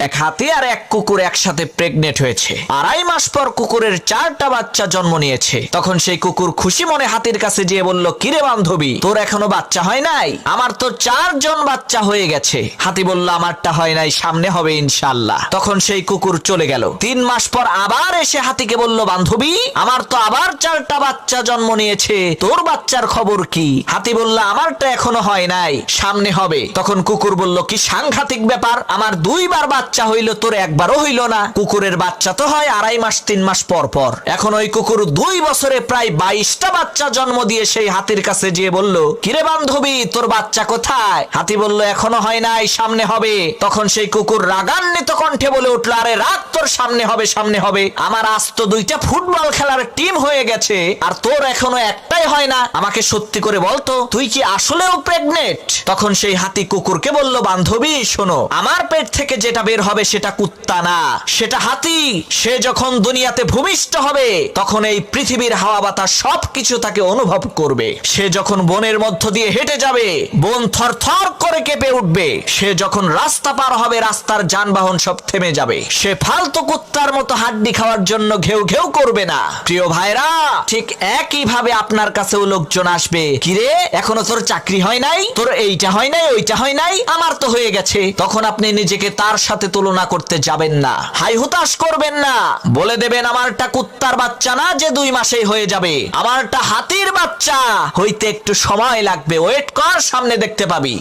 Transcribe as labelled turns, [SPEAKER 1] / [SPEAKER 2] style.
[SPEAKER 1] এক হাতি আর এক কুকুর একসাথে প্রেগনেন্ট হয়েছে। 2.5 মাস পর কুকুরের 4টা বাচ্চা জন্ম নিয়েছে। তখন সেই কুকুর খুশি মনে হাতির কাছে গিয়ে বলল, কিরে বান্ধবী, তোর এখনো বাচ্চা হয় নাই? আমার তো 4 জন বাচ্চা হয়ে গেছে। হাতি বলল, আমারটা হয় নাই, সামনে হবে ইনশাআল্লাহ। তখন সেই কুকুর চলে গেল। 3 মাস পর আবার এসে হাতিকে বলল, বান্ধবী, আমার তো আবার 4টা বাচ্চা জন্ম নিয়েছে, তোর বাচ্চার খবর কি? হাতি বলল, আমারটা এখনো হয় নাই, সামনে হবে। তখন কুকুর বলল, কি সাংঘাতিক ব্যাপার, আমার 2 বার বাচ্চা হইল, তোর একবারও হইল না। কুকুরের বাচ্চা তো হয় 2.5 মাস 3 মাস পর পর। এখন ওই কুকুর 2 বছরে প্রায় 22টা বাচ্চা জন্ম দিয়ে সেই হাতির কাছে গিয়ে বলল, কিরে বান্ধবী, তোর বাচ্চা কোথায়? হাতি বলল, এখনো হয় নাই, সামনে হবে। তখন সেই কুকুর রাগান্বিত কণ্ঠে বলে উঠল, আরে রাগ তোর, সামনে হবে, সামনে হবে। আমার আজ তো 2টা ফুটবল খেলার টিম হয়ে গেছে, আর তোর এখনো একটাই হয় না। আমাকে সত্যি করে বলতো, তুই কি আসলেও প্রেগনেন্ট? তখন সেই হাতি কুকুরকে বলল, বান্ধবী শোনো, আমার পেট থেকে যেটা বের হবে সেটা কুত্তা না, সেটা হাতি। সে যখন দুনিয়াতে ভূমিষ্ঠ হবে তখন এই পৃথিবীর হাওয়া বাতাস সবকিছু তাকে অনুভব করবে। সে যখন বনের মধ্য দিয়ে হেঁটে যাবে, বন থরথর করে কেঁপে উঠবে। সে যখন রাস্তা পার হবে, রাস্তার যানবাহন সব থেমে যাবে। সে ফালতু কুত্তার মতো হাড্ডি খাওয়ার জন্য ঘেউ ঘেউ করবে না। প্রিয় ভাইরা, ঠিক একই ভাবে আপনার কাছেও লোকজন আসবে, কিরে এখনো তোর চাকরি হয় নাই, তোর এইটা হয় নাই, ওইটা হয় নাই, আমার তো হয়ে গেছে। তখন আপনি নিজেকে তার সাথে তুলনা করতে যাবেন না, হাই হুতাশ করবেন না। বলে দেবেন, আমারটা কুত্তার বাচ্চা না যে 2 মাসেই হয়ে যাবে, আমারটা হাতির বাচ্চা, হইতে একটু সময় লাগবে, ওয়েট কর, সামনে দেখতে পাবি।